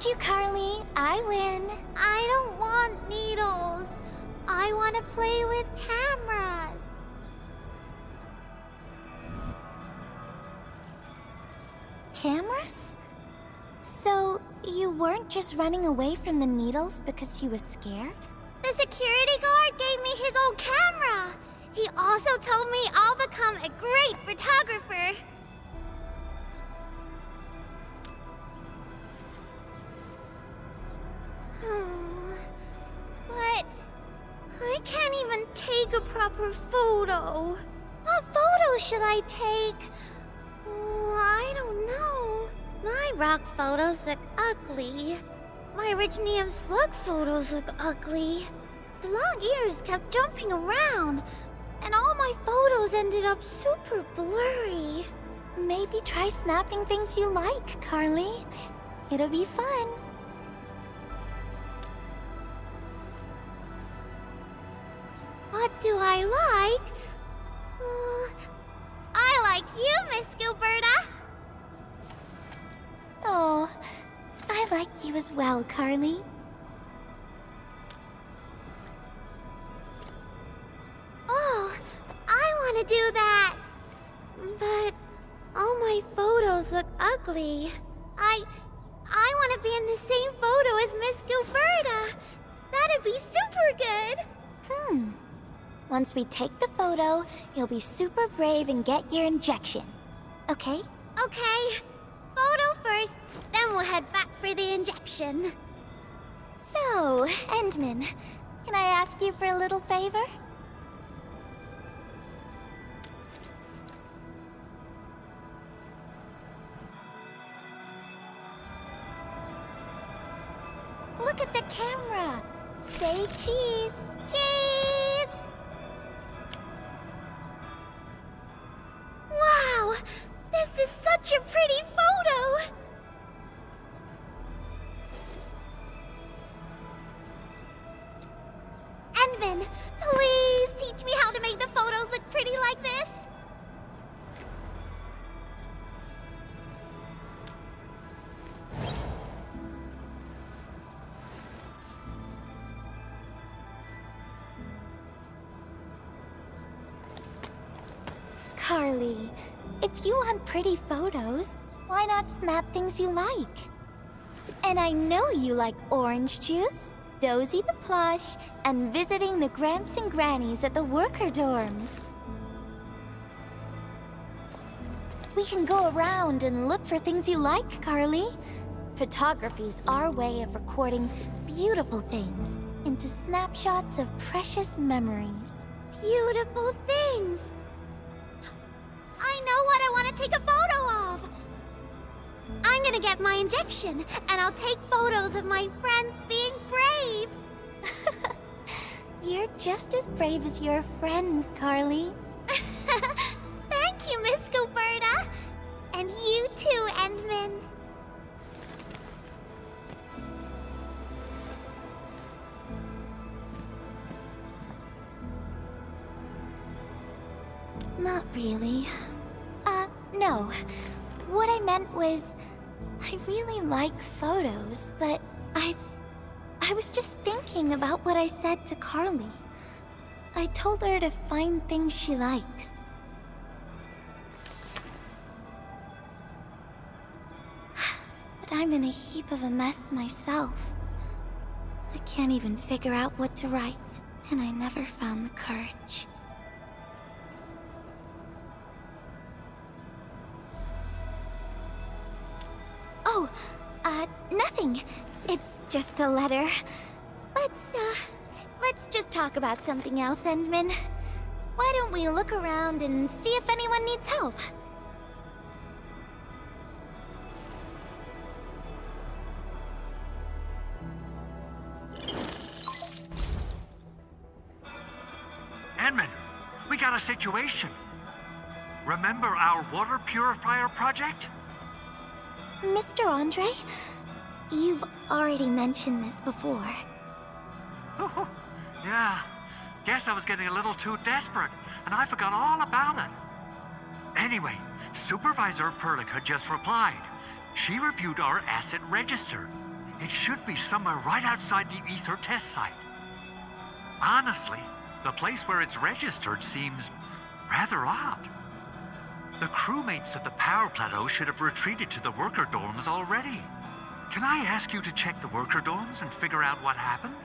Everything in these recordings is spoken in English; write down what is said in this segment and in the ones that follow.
you, Carly. I win. I don't want needles. I want to play with cameras. Cameras? So, you weren't just running away from the needles because you were scared? The security guard gave me his old camera. He also told me I'll become a great photographer. But I can't even take a proper photo. What photo should I take? I don't know. My rock photos look ugly. My rich Neum slug photos look ugly. The long ears kept jumping around, and all my photos ended up super blurry. Maybe try snapping things you like, Carly. It'll be fun. What do I like? I like you, Miss Gilberta. Oh, I like you as well, Carly. Oh, I want to do that. But all my photos look ugly. I want to be in the same photo as Miss Gilberta. That'd be super good. Once we take the photo, you'll be super brave and get your injection. Okay? Okay. Photo first, then we'll head back for the injection. So, Endman, can I ask you for a little favor? Look at the camera. Say cheese. Cheese! Wow! This is such a pretty photo! Endman, please teach me how to make the photos look pretty like this. Carly, if you want pretty photos, why not snap things you like? And I know you like orange juice, Dozy the plush, and visiting the Gramps and Grannies at the worker dorms. We can go around and look for things you like, Carly. Photography's our way of recording beautiful things into snapshots of precious memories. Beautiful things. I know what I want to take a photo of. I'm gonna get my injection, and I'll take photos of my friends being brave. You're just as brave as your friends, Carly. Thank you, Miss Gilberta. And you too, Endman. Not really. No. What I meant was, I really like photos, but I was just thinking about what I said to Carly. I told her to find things she likes. But I'm in a heap of a mess myself. I can't even figure out what to write, and I never found the courage. Oh, nothing. It's just a letter. Let's just talk about something else, Endman. Why don't we look around and see if anyone needs help? Endman, we got a situation. Remember our water purifier project? Mr. Andre, you've already mentioned this before. Yeah, guess I was getting a little too desperate, and I forgot all about it. Anyway, Supervisor Perlica just replied. She reviewed our asset register. It should be somewhere right outside the ether test site. Honestly, the place where it's registered seems rather odd. The crewmates of the power plateau should have retreated to the worker dorms already. Can I ask you to check the worker dorms and figure out what happened?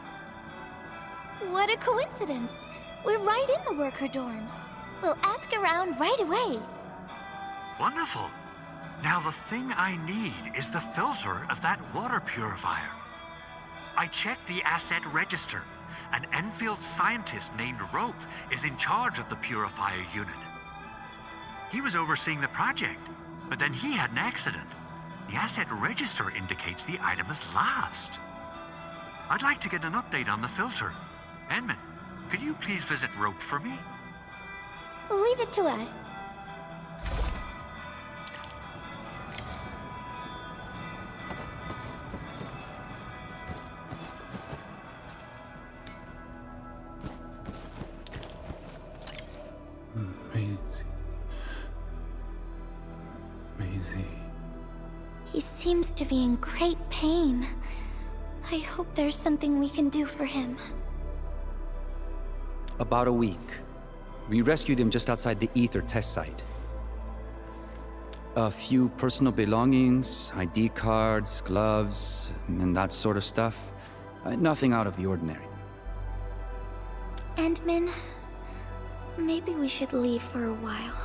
What a coincidence. We're right in the worker dorms. We'll ask around right away. Wonderful. Now the thing I need is the filter of that water purifier. I checked the asset register. An Enfield scientist named Rope is in charge of the purifier unit. He was overseeing the project, but then he had an accident. The asset register indicates the item is lost. I'd like to get an update on the filter. Edmund, could you please visit Rope for me? Leave it to us. Maisie. He seems to be in great pain. I hope there's something we can do for him. About a week. We rescued him just outside the ether test site. A few personal belongings, ID cards, gloves, and that sort of stuff. Nothing out of the ordinary. Endman, maybe we should leave for a while.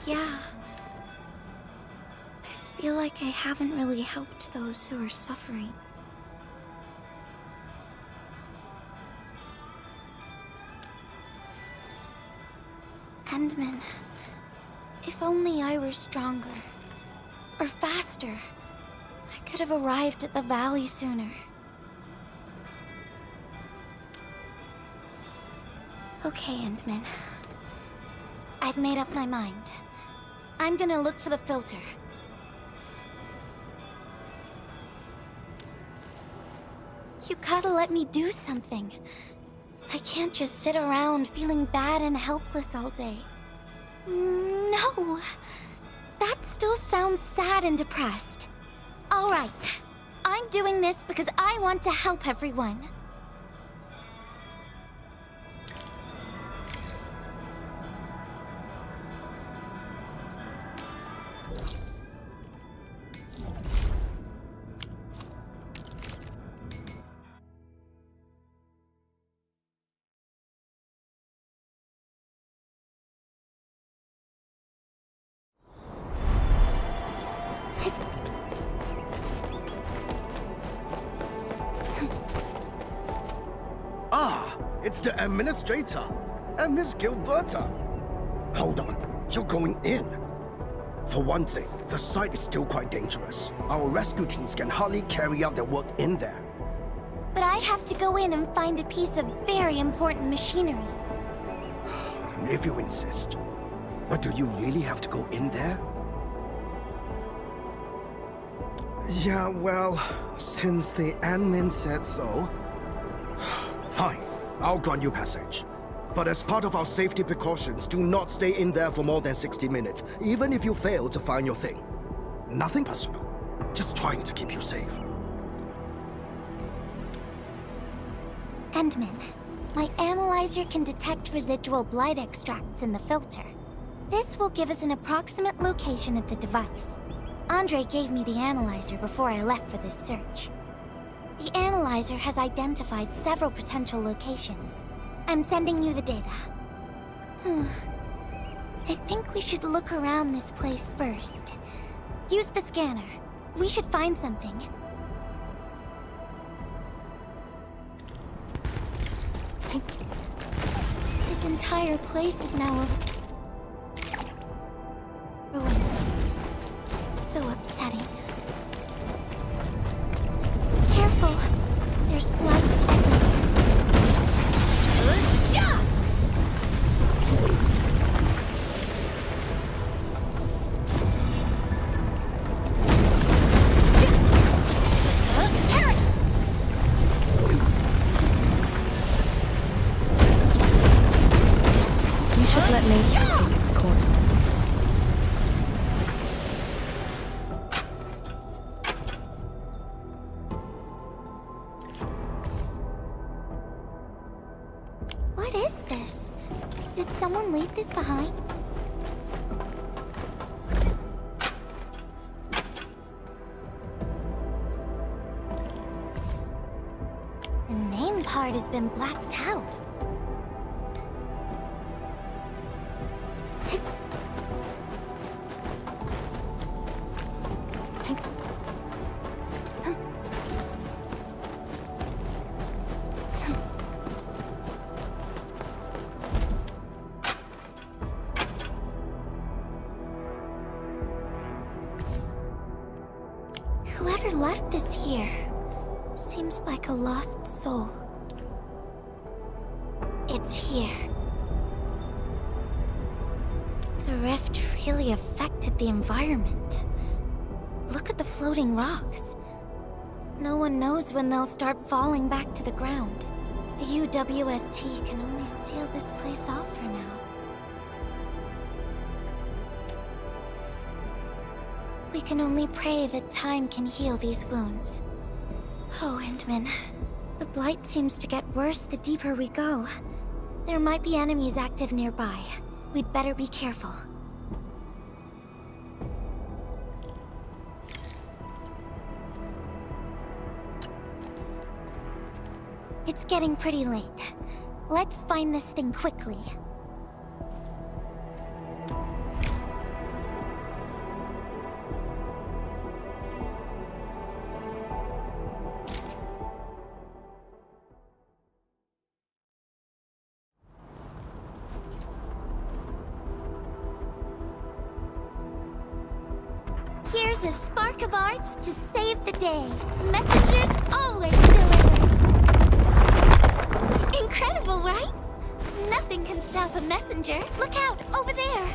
Yeah. I feel like I haven't really helped those who are suffering. Endman, if only I were stronger. Or faster. I could have arrived at the valley sooner. Okay, Endman. I've made up my mind. I'm gonna look for the filter. You gotta let me do something. I can't just sit around feeling bad and helpless all day. No! That still sounds sad and depressed. All right. I'm doing this because I want to help everyone. It's the administrator and Miss Gilberta. Hold on, you're going in. For one thing, the site is still quite dangerous. Our rescue teams can hardly carry out their work in there. But I have to go in and find a piece of very important machinery. If you insist. But do you really have to go in there? Yeah, well, since the admin said so. Fine, I'll grant you passage. But as part of our safety precautions, do not stay in there for more than 60 minutes, even if you fail to find your thing. Nothing personal, just trying to keep you safe. Endman, my analyzer can detect residual blight extracts in the filter. This will give us an approximate location of the device. Andre gave me the analyzer before I left for this search. The analyzer has identified several potential locations. I'm sending you the data. I think we should look around this place first. Use the scanner. We should find something. This entire place is now ruined. It's so upsetting. Careful! There's blood everywhere. Let nature take its course. What is this? Did someone leave this behind? The name part has been blacked out. Whoever left this here seems like a lost soul. It's here. The rift really affected the environment. Look at the floating rocks. No one knows when they'll start falling back to the ground. The UWST can only seal this place off for now. We can only pray that time can heal these wounds. Oh, Endman. The blight seems to get worse the deeper we go. There might be enemies active nearby. We'd better be careful. It's getting pretty late. Let's find this thing quickly. Here's a spark of arts to save the day. Messengers always deliver. Incredible, right? Nothing can stop a messenger. Look out, over there.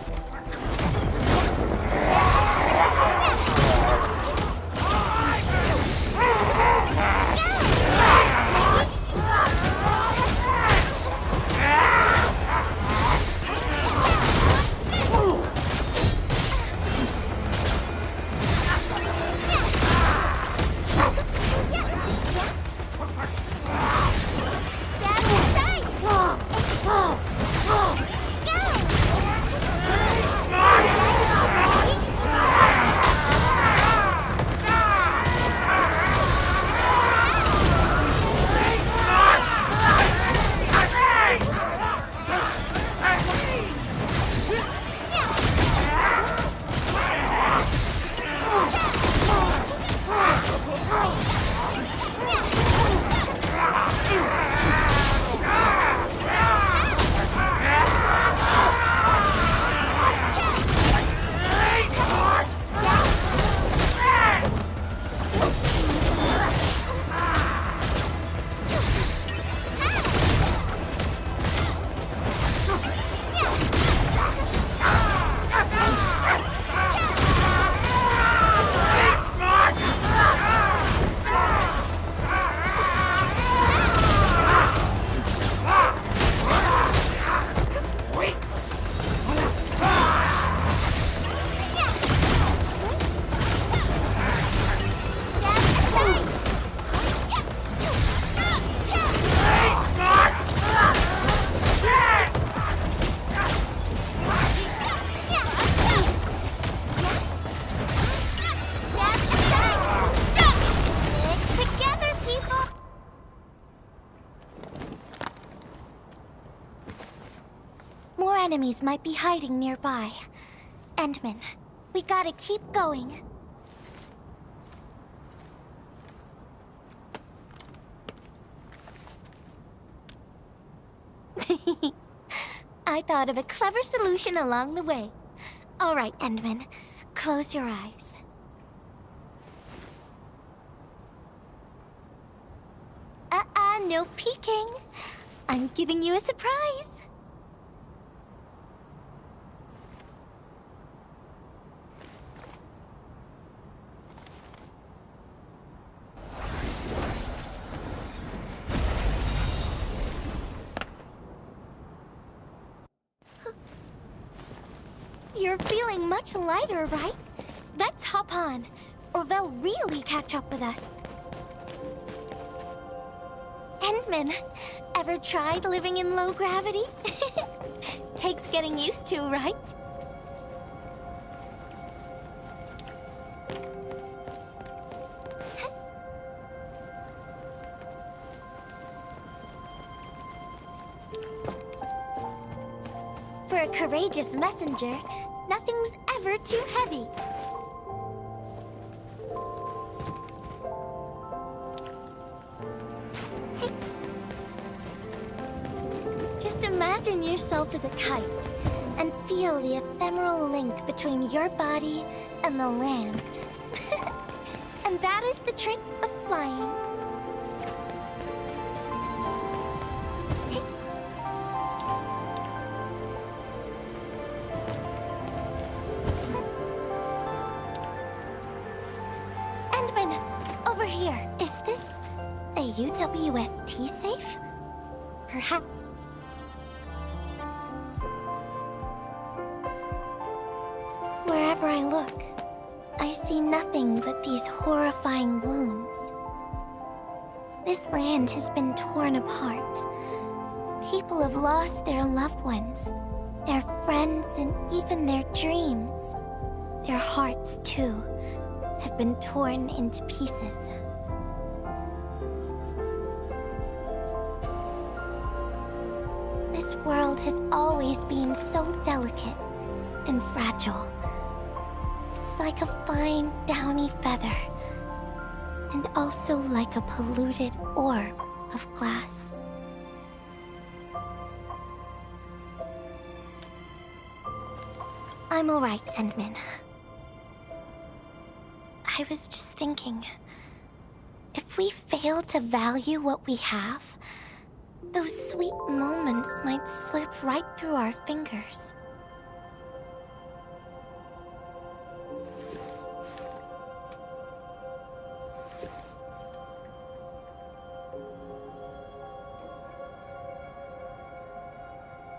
More enemies might be hiding nearby. Endman, we gotta keep going. I thought of a clever solution along the way. All right, Endman, close your eyes. No peeking. I'm giving you a surprise. You're feeling much lighter, right? Let's hop on, or they'll really catch up with us. Endman, ever tried living in low gravity? Takes getting used to, right? For a courageous messenger, nothing's ever too heavy. Just imagine yourself as a kite and feel the ephemeral link between your body and the land. And that is the trick of flying. Endman, over here. Is this a UWST safe? Perhaps. Wherever I look, I see nothing but these horrifying wounds. This land has been torn apart. People have lost their loved ones, their friends, and even their dreams. Their hearts, too, have been torn into pieces. This world has always been so delicate and fragile. It's like a fine, downy feather, and also like a polluted orb of glass. I'm all right, Endman. I was just thinking, if we fail to value what we have, those sweet moments might slip right through our fingers.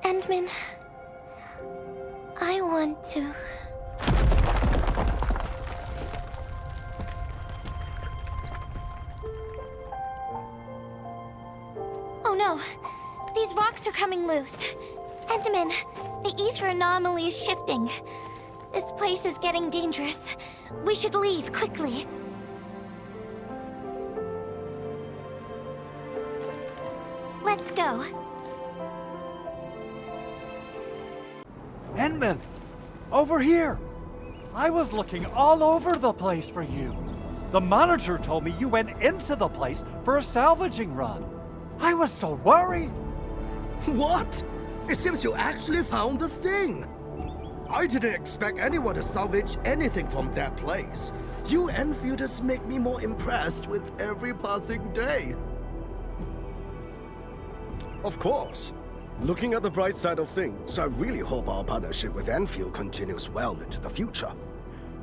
Endman, I want to... Oh no! These rocks are coming loose. Endman, the ether anomaly is shifting. This place is getting dangerous. We should leave quickly. Let's go. Endman! Over here! I was looking all over the place for you. The manager told me you went into the place for a salvaging run. I was so worried. What? It seems you actually found the thing. I didn't expect anyone to salvage anything from that place. You Enfielders make me more impressed with every passing day. Of course. Looking at the bright side of things, I really hope our partnership with Enfield continues well into the future.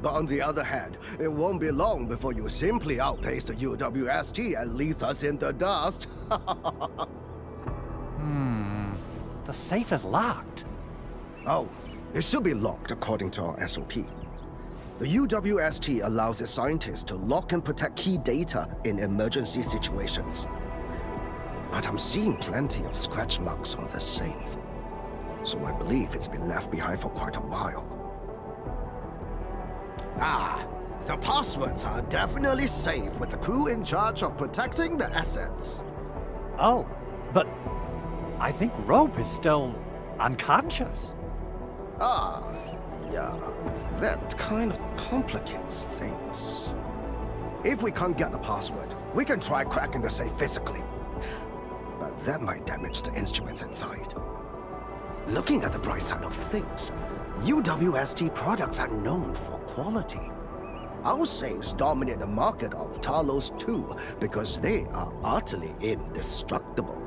But on the other hand, it won't be long before you simply outpace the UWST and leave us in the dust. The safe is locked. Oh, it should be locked according to our SOP. The UWST allows its scientists to lock and protect key data in emergency situations. But I'm seeing plenty of scratch marks on the safe, so I believe it's been left behind for quite a while. Ah, the passwords are definitely safe with the crew in charge of protecting the assets. Oh, but I think Rope is still unconscious. Ah, yeah, that kind of complicates things. If we can't get the password, we can try cracking the safe physically. But that might damage the instruments inside. Looking at the bright side of things, UWST products are known for quality. Our safes dominate the market of Talos too, because they are utterly indestructible.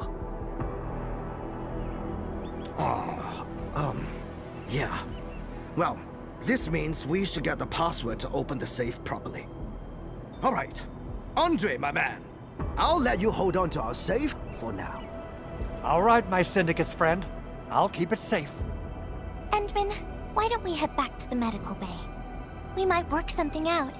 Yeah. Well, this means we should get the password to open the safe properly. All right. Andre, my man. I'll let you hold on to our safe for now. All right, my syndicate's friend. I'll keep it safe. Endman, Why don't we head back to the medical bay? We might work something out.